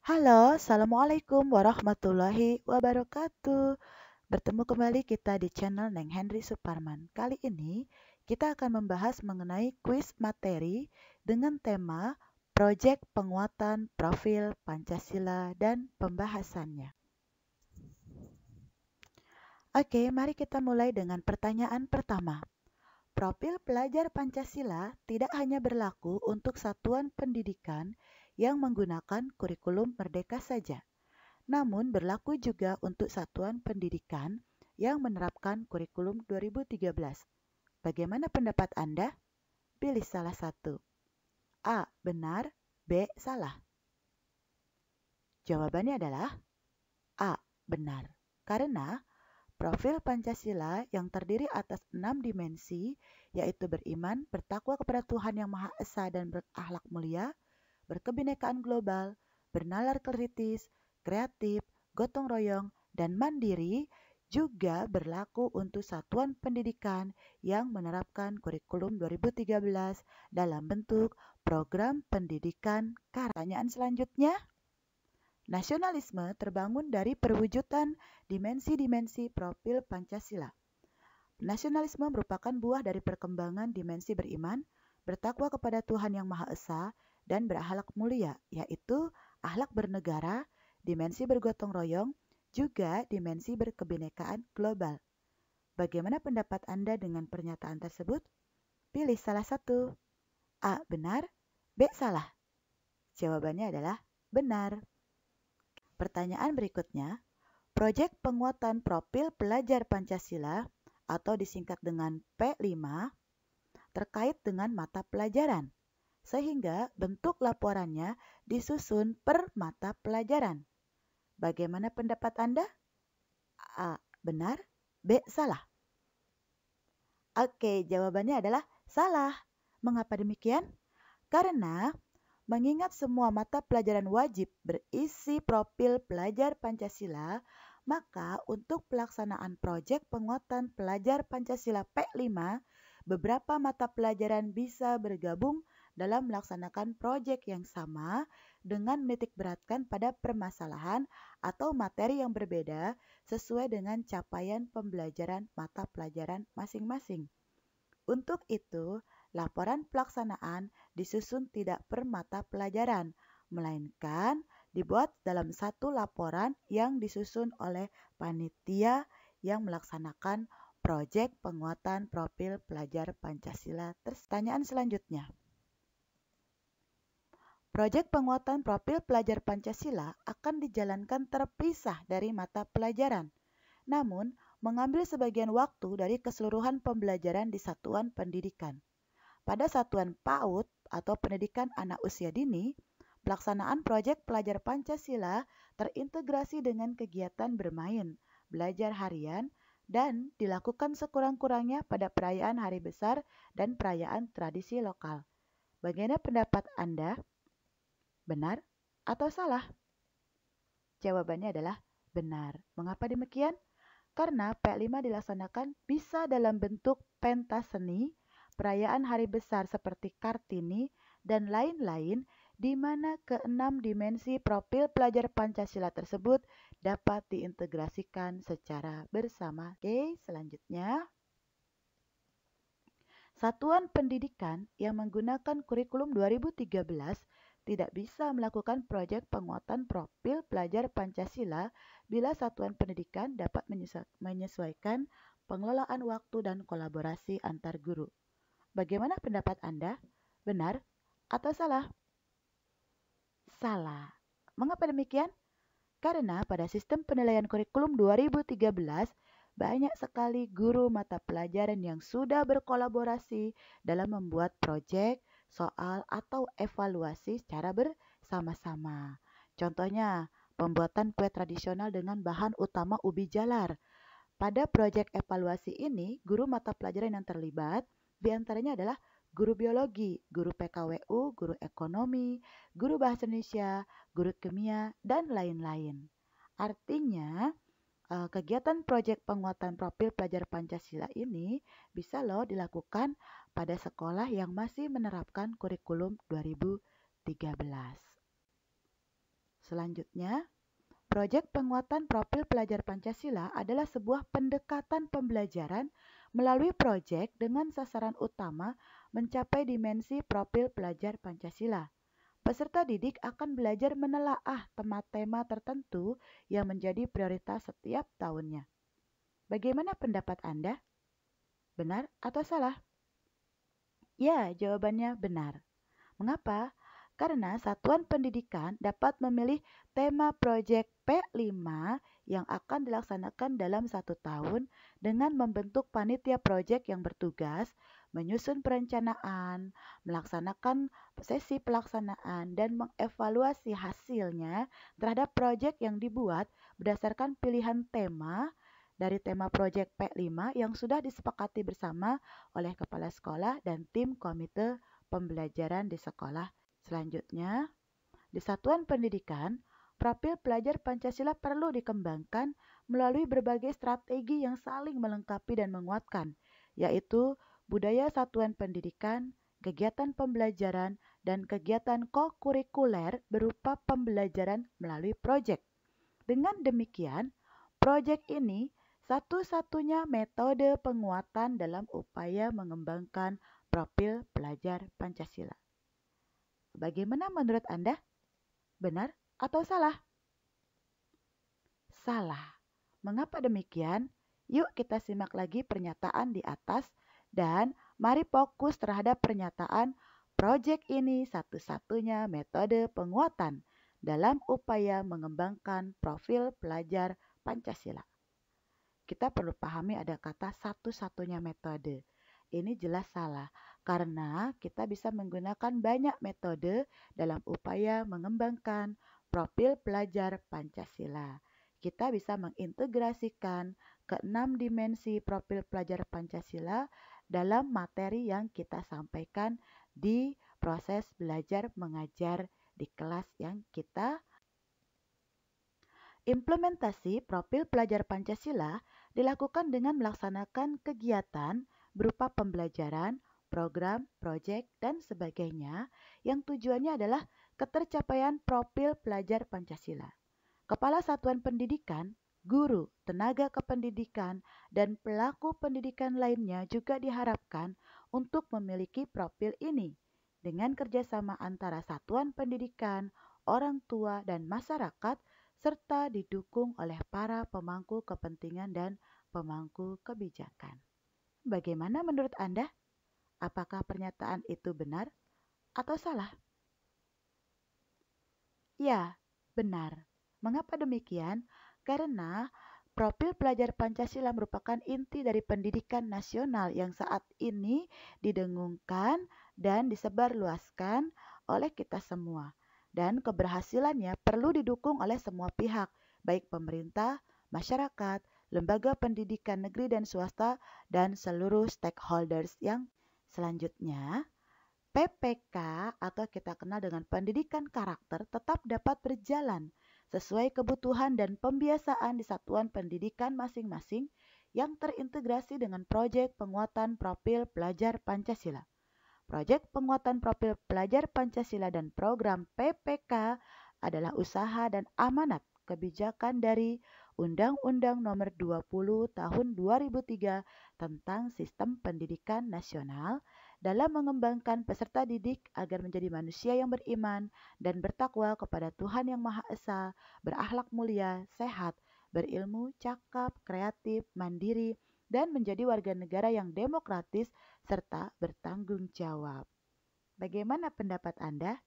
Halo, Assalamualaikum warahmatullahi wabarakatuh. Bertemu kembali kita di channel Neng Henry Suparman. Kali ini kita akan membahas mengenai kuis materi dengan tema Proyek Penguatan Profil Pancasila dan Pembahasannya. Oke, mari kita mulai dengan pertanyaan pertama. Profil pelajar Pancasila tidak hanya berlaku untuk satuan pendidikan yang menggunakan kurikulum merdeka saja, namun berlaku juga untuk satuan pendidikan yang menerapkan kurikulum 2013. Bagaimana pendapat Anda? Pilih salah satu. A. Benar. B. Salah. Jawabannya adalah A. Benar. Karena profil Pancasila yang terdiri atas 6 dimensi, yaitu beriman, bertakwa kepada Tuhan Yang Maha Esa dan berakhlak mulia, berkebinekaan global, bernalar kritis, kreatif, gotong royong, dan mandiri, juga berlaku untuk satuan pendidikan yang menerapkan kurikulum 2013 dalam bentuk program pendidikan. Pertanyaan selanjutnya, nasionalisme terbangun dari perwujudan dimensi-dimensi profil Pancasila. Nasionalisme merupakan buah dari perkembangan dimensi beriman, bertakwa kepada Tuhan Yang Maha Esa, dan berakhlak mulia, yaitu akhlak bernegara, dimensi bergotong royong, juga dimensi berkebinekaan global. Bagaimana pendapat Anda dengan pernyataan tersebut? Pilih salah satu. A. Benar. B. Salah. Jawabannya adalah benar. Pertanyaan berikutnya, proyek penguatan profil pelajar Pancasila atau disingkat dengan P5 terkait dengan mata pelajaran, sehingga bentuk laporannya disusun per mata pelajaran. Bagaimana pendapat Anda? A. Benar. B. Salah. Oke, jawabannya adalah salah. Mengapa demikian? Karena mengingat semua mata pelajaran wajib berisi profil pelajar Pancasila, maka untuk pelaksanaan proyek penguatan pelajar Pancasila P5, beberapa mata pelajaran bisa bergabung dalam melaksanakan proyek yang sama dengan menitik beratkan pada permasalahan atau materi yang berbeda sesuai dengan capaian pembelajaran mata pelajaran masing-masing. Untuk itu, laporan pelaksanaan disusun tidak per mata pelajaran, melainkan dibuat dalam satu laporan yang disusun oleh panitia yang melaksanakan proyek penguatan profil pelajar Pancasila. Pertanyaan selanjutnya. Proyek penguatan profil pelajar Pancasila akan dijalankan terpisah dari mata pelajaran, namun mengambil sebagian waktu dari keseluruhan pembelajaran di satuan pendidikan. Pada satuan PAUD atau pendidikan anak usia dini, pelaksanaan proyek pelajar Pancasila terintegrasi dengan kegiatan bermain, belajar harian, dan dilakukan sekurang-kurangnya pada perayaan hari besar dan perayaan tradisi lokal. Bagaimana pendapat Anda? Benar atau salah? Jawabannya adalah benar. Mengapa demikian? Karena P5 dilaksanakan bisa dalam bentuk pentas seni, perayaan hari besar seperti Kartini, dan lain-lain, di mana keenam dimensi profil pelajar Pancasila tersebut dapat diintegrasikan secara bersama. Oke, selanjutnya. Satuan pendidikan yang menggunakan kurikulum 2013 tidak bisa melakukan proyek penguatan profil pelajar Pancasila bila satuan pendidikan dapat menyesuaikan pengelolaan waktu dan kolaborasi antar guru. Bagaimana pendapat Anda? Benar atau salah? Salah. Mengapa demikian? Karena pada sistem penilaian kurikulum 2013, banyak sekali guru mata pelajaran yang sudah berkolaborasi dalam membuat proyek, soal, atau evaluasi secara bersama-sama. Contohnya, pembuatan kue tradisional dengan bahan utama ubi jalar. Pada proyek evaluasi ini, guru mata pelajaran yang terlibat diantaranya adalah guru biologi, guru PKWU, guru ekonomi, guru bahasa Indonesia, guru kimia, dan lain-lain. Artinya, kegiatan proyek penguatan profil pelajar Pancasila ini bisa loh dilakukan pada sekolah yang masih menerapkan kurikulum 2013. Selanjutnya, proyek penguatan profil pelajar Pancasila adalah sebuah pendekatan pembelajaran melalui proyek dengan sasaran utama mencapai dimensi profil pelajar Pancasila. Peserta didik akan belajar menelaah tema-tema tertentu yang menjadi prioritas setiap tahunnya. Bagaimana pendapat Anda? Benar atau salah? Ya, jawabannya benar. Mengapa? Karena satuan pendidikan dapat memilih tema proyek P5 yang akan dilaksanakan dalam 1 tahun dengan membentuk panitia proyek yang bertugas menyusun perencanaan, melaksanakan sesi pelaksanaan, dan mengevaluasi hasilnya terhadap proyek yang dibuat berdasarkan pilihan tema dari tema proyek P5 yang sudah disepakati bersama oleh kepala sekolah dan tim komite pembelajaran di sekolah. Selanjutnya, di satuan pendidikan, profil pelajar Pancasila perlu dikembangkan melalui berbagai strategi yang saling melengkapi dan menguatkan, yaitu budaya satuan pendidikan, kegiatan pembelajaran, dan kegiatan kokurikuler berupa pembelajaran melalui proyek. Dengan demikian, proyek ini satu-satunya metode penguatan dalam upaya mengembangkan profil pelajar Pancasila. Bagaimana menurut Anda? Benar atau salah? Salah. Mengapa demikian? Yuk kita simak lagi pernyataan di atas dan mari fokus terhadap pernyataan proyek ini satu-satunya metode penguatan dalam upaya mengembangkan profil pelajar Pancasila. Kita perlu pahami ada kata satu-satunya metode. Ini jelas salah karena kita bisa menggunakan banyak metode dalam upaya mengembangkan profil pelajar Pancasila. Kita bisa mengintegrasikan ke-6 dimensi profil pelajar Pancasila dalam materi yang kita sampaikan di proses belajar mengajar di kelas yang kita. Implementasi profil pelajar Pancasila dilakukan dengan melaksanakan kegiatan berupa pembelajaran, program, proyek, dan sebagainya yang tujuannya adalah ketercapaian profil pelajar Pancasila. Kepala satuan pendidikan, guru, tenaga kependidikan, dan pelaku pendidikan lainnya juga diharapkan untuk memiliki profil ini dengan kerjasama antara satuan pendidikan, orang tua, dan masyarakat serta didukung oleh para pemangku kepentingan dan pemangku kebijakan. Bagaimana menurut Anda? Apakah pernyataan itu benar atau salah? Ya, benar. Mengapa demikian? Karena profil pelajar Pancasila merupakan inti dari pendidikan nasional yang saat ini didengungkan dan disebarluaskan oleh kita semua. Dan keberhasilannya perlu didukung oleh semua pihak, baik pemerintah, masyarakat, lembaga pendidikan negeri dan swasta, dan seluruh stakeholders yang selanjutnya. PPK atau kita kenal dengan pendidikan karakter tetap dapat berjalan sesuai kebutuhan dan pembiasaan di satuan pendidikan masing-masing yang terintegrasi dengan proyek penguatan profil pelajar Pancasila. Proyek penguatan profil pelajar Pancasila dan program PPK adalah usaha dan amanat kebijakan dari Undang-Undang Nomor 20 Tahun 2003 tentang Sistem Pendidikan Nasional dalam mengembangkan peserta didik agar menjadi manusia yang beriman dan bertakwa kepada Tuhan Yang Maha Esa, berakhlak mulia, sehat, berilmu, cakap, kreatif, mandiri, dan menjadi warga negara yang demokratis serta bertanggung jawab. Bagaimana pendapat Anda?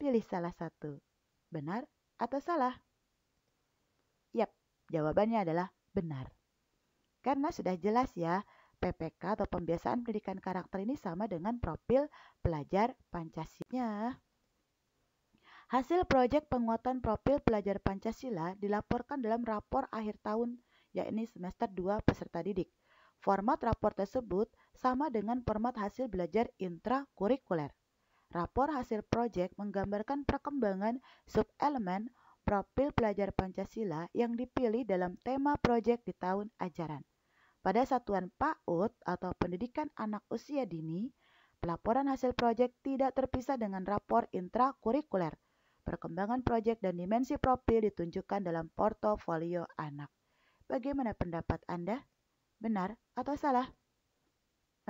Pilih salah satu. Benar atau salah? Yap, jawabannya adalah benar. Karena sudah jelas ya, PPK atau pembiasaan pendidikan karakter ini sama dengan profil pelajar Pancasila. Hasil proyek penguatan profil pelajar Pancasila dilaporkan dalam rapor akhir tahun, yakni semester 2 peserta didik. Format rapor tersebut sama dengan format hasil belajar intrakurikuler. Rapor hasil proyek menggambarkan perkembangan sub-elemen profil pelajar Pancasila yang dipilih dalam tema proyek di tahun ajaran. Pada satuan PAUD atau pendidikan anak usia dini, pelaporan hasil proyek tidak terpisah dengan rapor intrakurikuler. perkembangan proyek dan dimensi profil ditunjukkan dalam portofolio anak. Bagaimana pendapat Anda? Benar atau salah?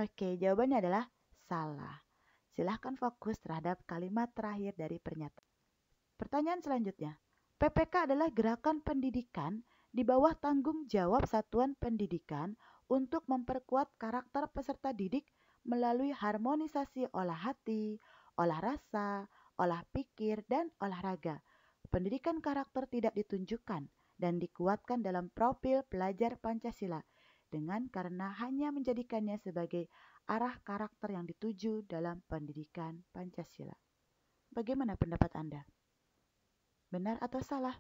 Oke, jawabannya adalah salah. Silahkan fokus terhadap kalimat terakhir dari pernyataan. Pertanyaan selanjutnya. PPK adalah gerakan pendidikan di bawah tanggung jawab satuan pendidikan untuk memperkuat karakter peserta didik melalui harmonisasi olah hati, olah rasa, olah pikir, dan olahraga. Pendidikan karakter tidak ditunjukkan dan dikuatkan dalam profil pelajar Pancasila karena hanya menjadikannya sebagai arah karakter yang dituju dalam pendidikan Pancasila. Bagaimana pendapat Anda? Benar atau salah?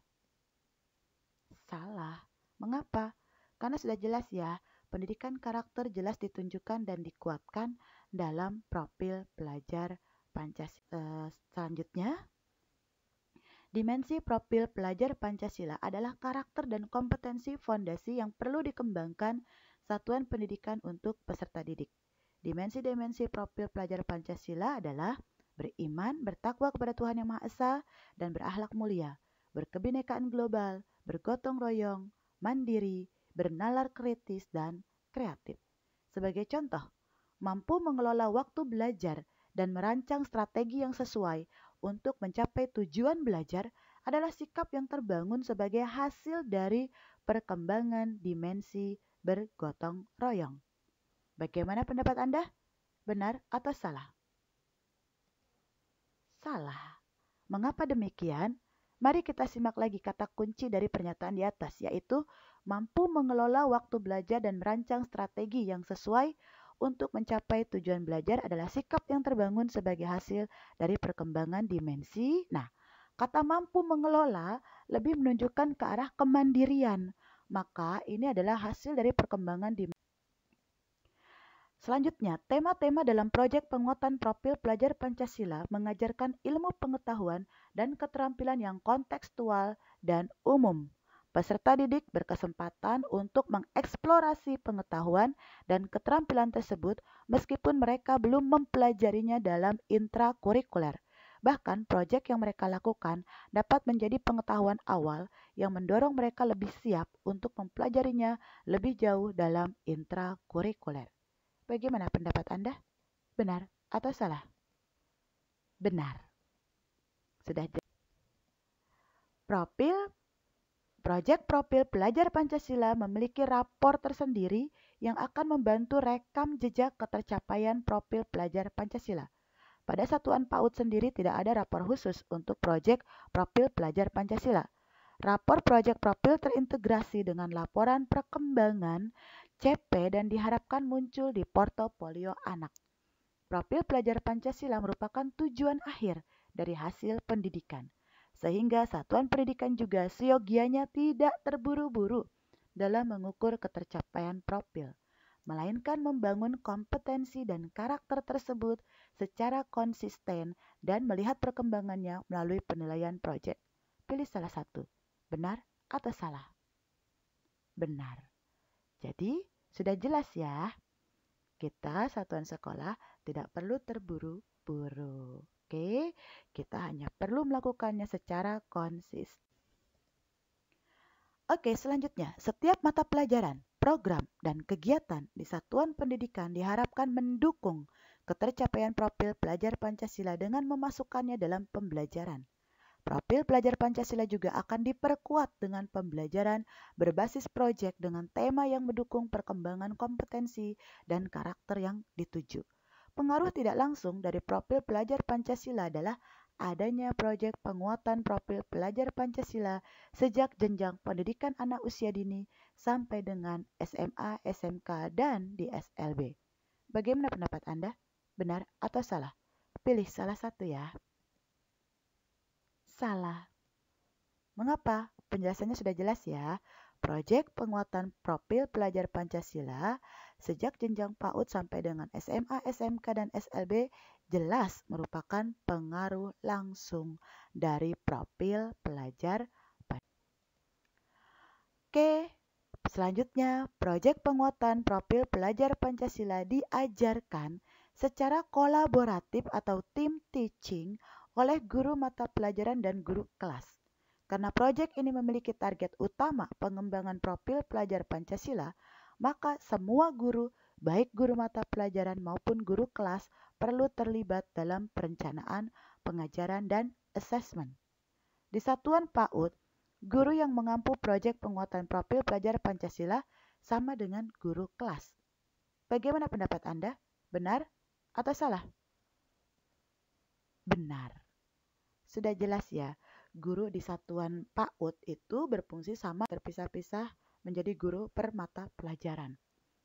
Salah. Mengapa? Karena sudah jelas ya, pendidikan karakter jelas ditunjukkan dan dikuatkan dalam profil pelajar Pancasila. Selanjutnya, dimensi profil pelajar Pancasila adalah karakter dan kompetensi fondasi yang perlu dikembangkan satuan pendidikan untuk peserta didik. Dimensi-dimensi profil pelajar Pancasila adalah beriman, bertakwa kepada Tuhan Yang Maha Esa, dan berakhlak mulia, berkebinekaan global, bergotong royong, mandiri, bernalar kritis, dan kreatif. Sebagai contoh, mampu mengelola waktu belajar dan merancang strategi yang sesuai untuk mencapai tujuan belajar adalah sikap yang terbangun sebagai hasil dari perkembangan dimensi bergotong royong. Bagaimana pendapat Anda? Benar atau salah? Salah. Mengapa demikian? Mari kita simak lagi kata kunci dari pernyataan di atas, yaitu mampu mengelola waktu belajar dan merancang strategi yang sesuai untuk mencapai tujuan belajar adalah sikap yang terbangun sebagai hasil dari perkembangan dimensi. Nah, kata mampu mengelola lebih menunjukkan ke arah kemandirian. Maka ini adalah hasil dari perkembangan dimensi. Selanjutnya, tema-tema dalam proyek penguatan profil pelajar Pancasila mengajarkan ilmu pengetahuan dan keterampilan yang kontekstual dan umum. Peserta didik berkesempatan untuk mengeksplorasi pengetahuan dan keterampilan tersebut meskipun mereka belum mempelajarinya dalam intrakurikuler. Bahkan, proyek yang mereka lakukan dapat menjadi pengetahuan awal yang mendorong mereka lebih siap untuk mempelajarinya lebih jauh dalam intrakurikuler. Bagaimana pendapat Anda? Benar atau salah? Benar. Sudah jelas. Proyek profil pelajar Pancasila memiliki rapor tersendiri yang akan membantu rekam jejak ketercapaian profil pelajar Pancasila. Pada satuan PAUD sendiri tidak ada rapor khusus untuk proyek profil pelajar Pancasila. Rapor proyek profil terintegrasi dengan laporan perkembangan CP dan diharapkan muncul di portofolio anak. Profil pelajar Pancasila merupakan tujuan akhir dari hasil pendidikan, sehingga satuan pendidikan juga seyogianya tidak terburu-buru dalam mengukur ketercapaian profil, melainkan membangun kompetensi dan karakter tersebut secara konsisten dan melihat perkembangannya melalui penilaian proyek. Pilih salah satu, benar atau salah? Benar. Jadi, sudah jelas ya, kita satuan sekolah tidak perlu terburu-buru. Oke, kita hanya perlu melakukannya secara konsisten. Oke, selanjutnya, setiap mata pelajaran, program, dan kegiatan di satuan pendidikan diharapkan mendukung ketercapaian profil pelajar Pancasila dengan memasukkannya dalam pembelajaran. Profil pelajar Pancasila juga akan diperkuat dengan pembelajaran berbasis proyek dengan tema yang mendukung perkembangan kompetensi dan karakter yang dituju. Pengaruh tidak langsung dari profil pelajar Pancasila adalah adanya proyek penguatan profil pelajar Pancasila sejak jenjang pendidikan anak usia dini sampai dengan SMA, SMK, dan di SLB. Bagaimana pendapat Anda? Benar atau salah? Pilih salah satu ya. Salah. Mengapa? Penjelasannya sudah jelas ya. Proyek penguatan profil pelajar Pancasila sejak jenjang PAUD sampai dengan SMA, SMK, dan SLB jelas merupakan pengaruh langsung dari profil pelajar Pancasila. Oke, selanjutnya proyek penguatan profil pelajar Pancasila diajarkan secara kolaboratif atau team teaching oleh guru mata pelajaran dan guru kelas. Karena proyek ini memiliki target utama pengembangan profil pelajar Pancasila, maka semua guru, baik guru mata pelajaran maupun guru kelas, perlu terlibat dalam perencanaan, pengajaran, dan asesmen. Di satuan PAUD, guru yang mengampu proyek penguatan profil pelajar Pancasila sama dengan guru kelas. Bagaimana pendapat Anda? Benar atau salah? Benar. Sudah jelas ya, guru di satuan PAUD itu berfungsi sama terpisah-pisah menjadi guru per mata pelajaran.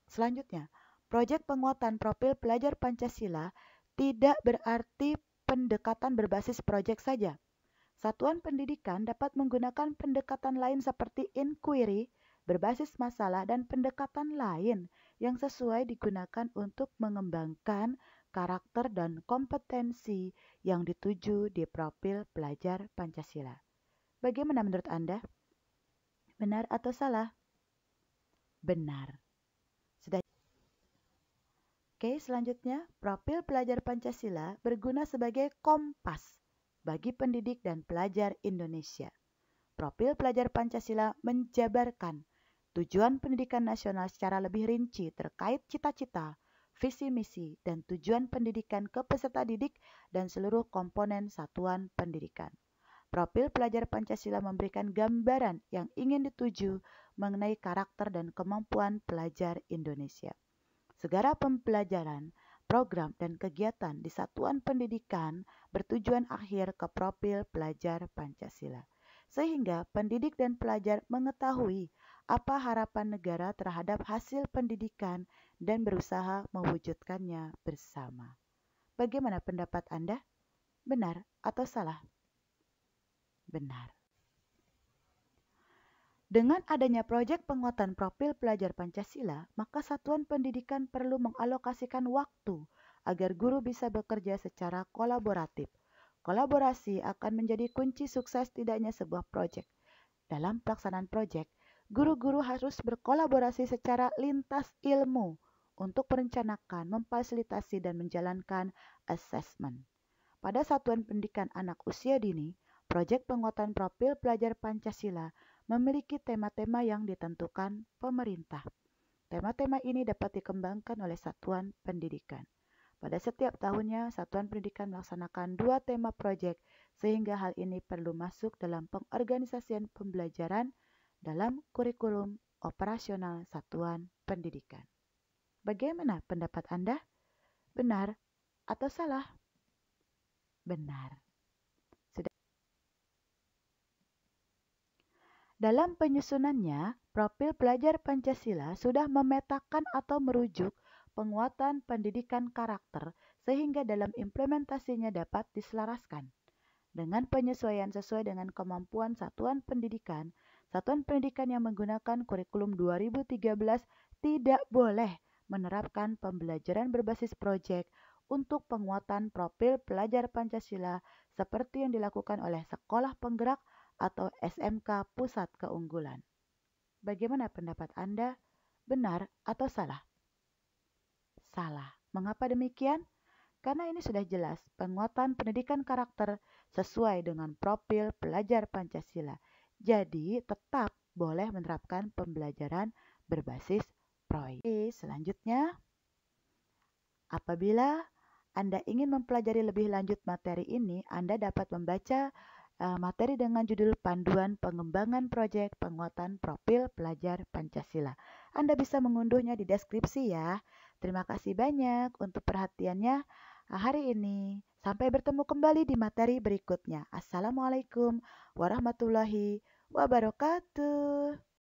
Selanjutnya, proyek penguatan profil pelajar Pancasila tidak berarti pendekatan berbasis proyek saja. Satuan pendidikan dapat menggunakan pendekatan lain seperti inquiry, berbasis masalah, dan pendekatan lain yang sesuai digunakan untuk mengembangkan karakter dan kompetensi yang dituju di profil pelajar Pancasila. Bagaimana menurut Anda? Benar atau salah? Benar. Sudah. Oke, selanjutnya, profil pelajar Pancasila berguna sebagai kompas bagi pendidik dan pelajar Indonesia. Profil pelajar Pancasila menjabarkan tujuan pendidikan nasional secara lebih rinci terkait cita-cita, visi misi, dan tujuan pendidikan ke peserta didik dan seluruh komponen satuan pendidikan. Profil pelajar Pancasila memberikan gambaran yang ingin dituju mengenai karakter dan kemampuan pelajar Indonesia. Segala pembelajaran, program, dan kegiatan di satuan pendidikan bertujuan akhir ke profil pelajar Pancasila. Sehingga pendidik dan pelajar mengetahui apa harapan negara terhadap hasil pendidikan dan berusaha mewujudkannya bersama. Bagaimana pendapat Anda? Benar atau salah? Benar. Dengan adanya proyek penguatan profil pelajar Pancasila, maka satuan pendidikan perlu mengalokasikan waktu agar guru bisa bekerja secara kolaboratif. Kolaborasi akan menjadi kunci sukses tidaknya sebuah proyek. Dalam pelaksanaan proyek, guru-guru harus berkolaborasi secara lintas ilmu untuk merencanakan, memfasilitasi, dan menjalankan asesmen. Pada satuan pendidikan anak usia dini, proyek penguatan profil pelajar Pancasila memiliki tema-tema yang ditentukan pemerintah. Tema-tema ini dapat dikembangkan oleh satuan pendidikan. Pada setiap tahunnya, satuan pendidikan melaksanakan 2 tema proyek, sehingga hal ini perlu masuk dalam pengorganisasian pembelajaran dalam kurikulum operasional satuan pendidikan. Bagaimana pendapat Anda? Benar atau salah? Benar. Dalam penyusunannya, profil pelajar Pancasila sudah memetakan atau merujuk penguatan pendidikan karakter sehingga dalam implementasinya dapat diselaraskan. Dengan penyesuaian sesuai dengan kemampuan satuan pendidikan yang menggunakan kurikulum 2013 tidak boleh menerapkan pembelajaran berbasis proyek untuk penguatan profil pelajar Pancasila seperti yang dilakukan oleh sekolah penggerak atau SMK Pusat Keunggulan. Bagaimana pendapat Anda? Benar atau salah? Salah. Mengapa demikian? Karena ini sudah jelas penguatan pendidikan karakter sesuai dengan profil pelajar Pancasila. Jadi tetap boleh menerapkan pembelajaran berbasis proyek. Selanjutnya, apabila Anda ingin mempelajari lebih lanjut materi ini, Anda dapat membaca materi dengan judul Panduan Pengembangan Proyek Penguatan Profil Pelajar Pancasila. Anda bisa mengunduhnya di deskripsi ya. Terima kasih banyak untuk perhatiannya hari ini. Sampai bertemu kembali di materi berikutnya. Assalamualaikum warahmatullahi wabarakatuh.